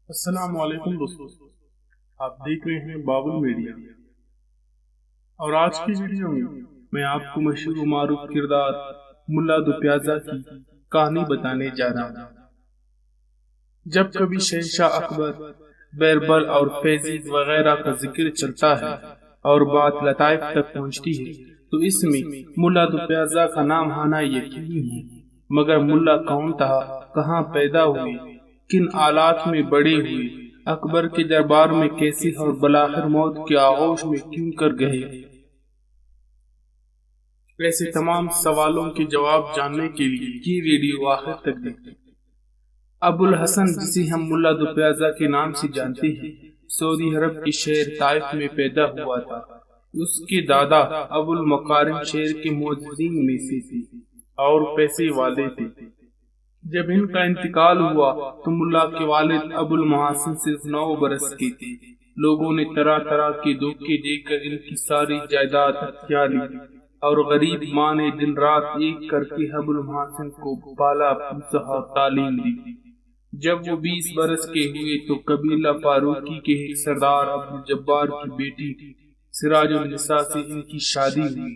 السلام علیکم دوستو، آپ دیکھ رہے ہیں بابل میڈیا، اور آج کی ویڈیو میں آپ کو مشہور و معروف کردار ملا دو پیازا کی کہانی بتانے جا رہا ہوں۔ جب کبھی شہنشاہ اکبر، بیربل اور فیضی وغیرہ کا ذکر چلتا ہے اور بات لطائف تک پہنچتی ہے تو اس میں ملا دو پیازا کا نام آنا یقینی ہے۔ مگر ملا کون تھا، کہاں پیدا ہوئے، کن آلات میں بڑے ہوئے، اکبر کے دربار میں کیسے اور بلاخر موت کے آغوش میں کیوں کر گئے، ایسے تمام سوالوں کے جواب جاننے کے لیے یہ ویڈیو آخر تک دیکھیں۔ ابو الحسن، جسے ہم ملا دو پیازا کے نام سے جانتے ہیں، سعودی عرب کے شہر طائف میں پیدا ہوا تھا۔ اس کے دادا ابو المکارم شہر کے معززین میں سے تھے اور پیسے والے تھے۔ جب ان کا انتقال ہوا تو ملا کے والد ابو المحاسن صرف 9 برس کے تھے۔ لوگوں نے طرح طرح کے دھوکے دے کر ان کی ساری جائیداد ہتھیا لی اور غریب ماں نے دن رات ایک کر کے ابو المحاسن کو پالا پوسا اور تعلیم دی۔ جب وہ 20 برس کے ہوئے تو قبیلہ فاروقی کے ایک سردار عبد الجبار کی بیٹی سراج النساء سے ان کی شادی ہوئی،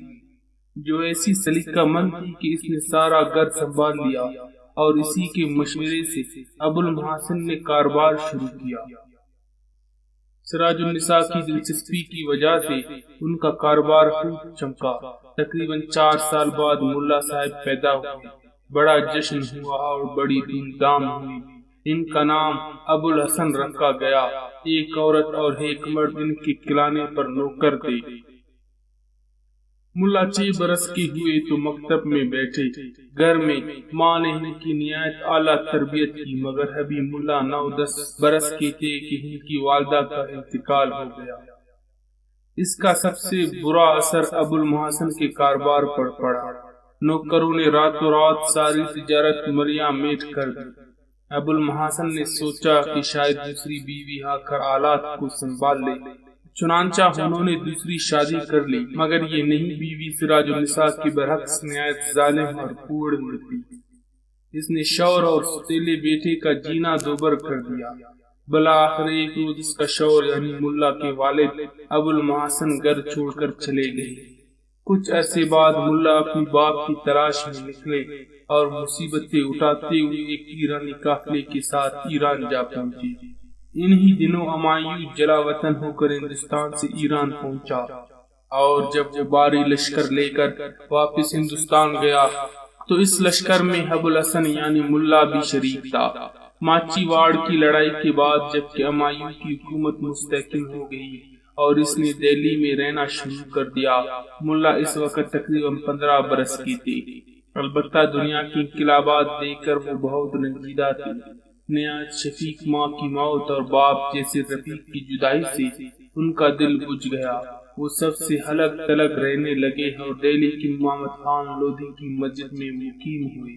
جو ایسی سلیقہ مند تھی کہ اس نے سارا گھر سنبھال لیا، اور اسی کے مشورے سے ابو المحاسن نے کاروبار شروع کیا۔ سراج النساء کی دلچسپی کی وجہ سے ان کا کاروبار خوب چمکا۔ تقریباً 4 سال بعد ملا صاحب پیدا ہوئے، بڑا جشن ہوا اور بڑی دھوم دھام ہوئی۔ ان کا نام ابو الحسن رکھا گیا۔ ایک عورت اور ایک مرد ان کے کھلانے پر نوکر تھے۔ ملا 6 برس کے ہوئے تو مکتب میں بیٹھے۔ گھر میں ماں نے ان کی نہایت اعلیٰ تربیت کی، مگر ابھی ملا 9-10 برس کے تھے کہ ان کی والدہ کا انتقال ہو گیا۔ اس کا سب سے برا اثر ابو المحاسن کے کاروبار پر پڑا۔ نوکروں نے راتوں رات ساری تجارت مریا میٹ کر دی۔ ابو المحاسن نے سوچا کہ شاید دوسری بیوی آ کر آلات کو سنبھال لے، چنانچہ انہوں نے دوسری شادی کر لی، مگر یہ نئی بیوی سراج النساء کے برعکس نہایت ظالم اور کوڑ نکلی۔ اس نے شوہر اور ستیلے بیٹے کا جینا دوبر کر دیا۔ بالآخر ایک روز اس کا شوہر یعنی ملا کے والد ابو المحاسن گھر چھوڑ کر چلے گئے۔ کچھ عرصے بعد ملا اپنی باپ کی تلاش میں نکلے اور مصیبتیں اٹھاتے ہوئے ایک ایرانی قافلے کے ساتھ ایران جا پہنچے۔ انہی دنوں ہمایوں جلا وطن ہو کر ہندوستان سے ایران پہنچا، اور جب وہ بھاری لشکر لے کر واپس ہندوستان گیا تو اس لشکر میں ابو الحسن یعنی ملا بھی شریک تھا۔ ماچی واڑ کی لڑائی کے بعد جب کہ ہمایوں کی حکومت مستحکم ہو گئی اور اس نے دہلی میں رہنا شروع کر دیا، ملا اس وقت تقریباً 15 برس کی تھی۔ البتہ دنیا کے انقلابات دیکھ کر وہ بہت رنجیدہ تھے۔ نہایت شفیق ماں کی موت اور باپ جیسے رفیق کی جدائی سے ان کا دل بجھ گیا۔ وہ سب سے الگ تلگ رہنے لگے اور دہلی کی محمد خان لودھی کی مسجد میں مقیم ہوئے،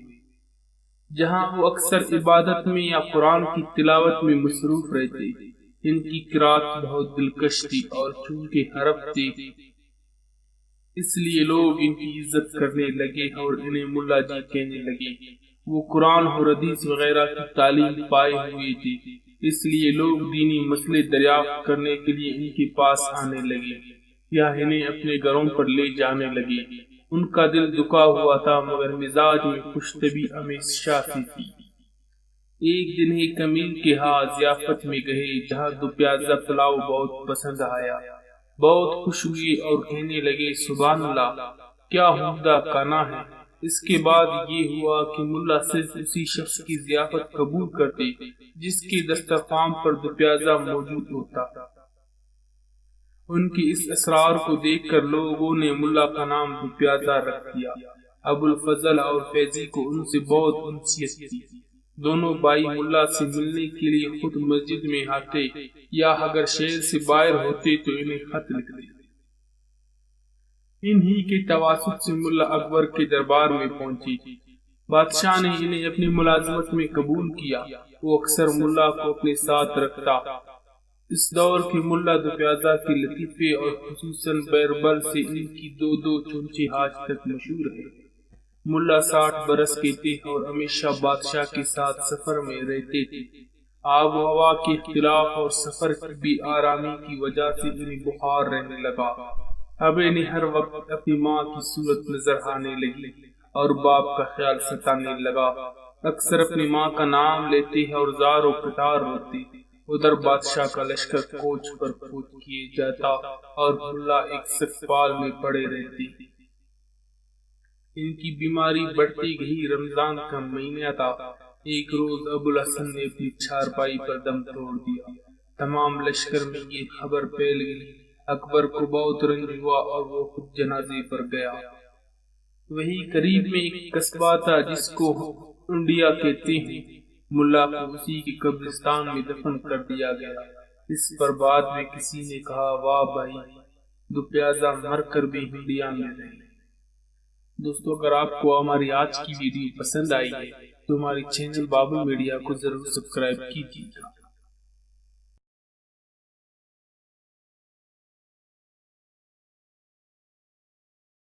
جہاں وہ اکثر عبادت میں یا قرآن کی تلاوت میں مصروف رہتے۔ ان کی قرات بہت دلکش تھی اور چونکہ حرف تھے اس لیے لوگ ان کی عزت کرنے لگے اور انہیں ملا جی کہنے لگے۔ وہ قرآن اور حدیث وغیرہ کی تعلیم پائے ہوئے تھے، اس لیے لوگ دینی مسئلے دریافت کرنے کے لیے ان کے پاس آنے لگے یا انہیں اپنے گھروں پر لے جانے لگے۔ ان کا دل دکھا ہوا تھا مگر مزاج میں خوش طبعی ہمیشہ سے تھی۔ ایک دن ایک امیر کے ہاں ضیافت میں گئے، جہاں دو پیازا پلاؤ بہت پسند آیا۔ بہت خوش ہوئے اور کہنے لگے، سبحان اللہ، کیا عمدہ کھانا ہے۔ اس کے بعد یہ ہوا کہ ملا صرف اسی شخص کی ضیافت قبول کرتے جس کے دسترخوان پر دو پیازا موجود ہوتا۔ ان کی اس اسرار کو دیکھ کر لوگوں نے ملا کا نام دو پیازا رکھ دیا۔ ابو الفضل اور فیضی کو ان سے بہت انسیت تھی۔ دونوں بھائی ملا سے ملنے کے لیے خود مسجد میں آتے یا اگر شہر سے باہر ہوتے تو انہیں خط لکھتے۔ انہی کے تواسط سے ملا اکبر کے دربار میں پہنچی۔ بادشاہ نے انہیں اپنی ملازمت میں قبول کیا۔ وہ اکثر ملا کو اپنے ساتھ رکھتا۔ اس دور کے ملا دو پیازا کے لطیفے اور خصوصاً بیربل سے ان کی 2 چونچے آج تک مشہور ہے۔ ملا 60 برس کے تھے اور ہمیشہ بادشاہ کے ساتھ سفر میں رہتے تھے۔ آب و ہوا کے اختلاف اور سفر کی بے آرامی کی وجہ سے انہیں بخار رہنے لگا۔ اب انہیں ہر وقت اپنی ماں کی صورت نظر آنے لگی اور باپ کا خیال ستانے لگا۔ اکثر اپنی ماں کا نام لیتے اور زار و قطار روتے۔ ادھر بادشاہ کا لشکر کوچ پر کوچ کیے جاتا اور ملا ایک سکپال میں پڑے رہتے۔ ان کی بیماری بڑھتی گئی۔ رمضان کا مہینہ تھا۔ ایک روز ابو الحسن نے اپنی چارپائی پر دم توڑ دیا۔ تمام لشکر میں یہ خبر پھیل گئی۔ اکبر کو بہت رنج ہوا اور وہ خود جنازے پر گیا۔ وہی قریب میں ایک قصبہ تھا جس کو انڈیا کہتے ہیں۔ ملا کو اسی کے قبرستان میں دفن کر دیا گیا۔ اس پر بعد میں کسی نے کہا، واہ بھائی، دو پیازا مر کر بھی انڈیا میں رہے۔ دوستو، اگر آپ کو ہماری آج کی ویڈیو پسند آئی ہے تو ہماری چینل بابل میڈیا کو ضرور سبسکرائب کیجیے۔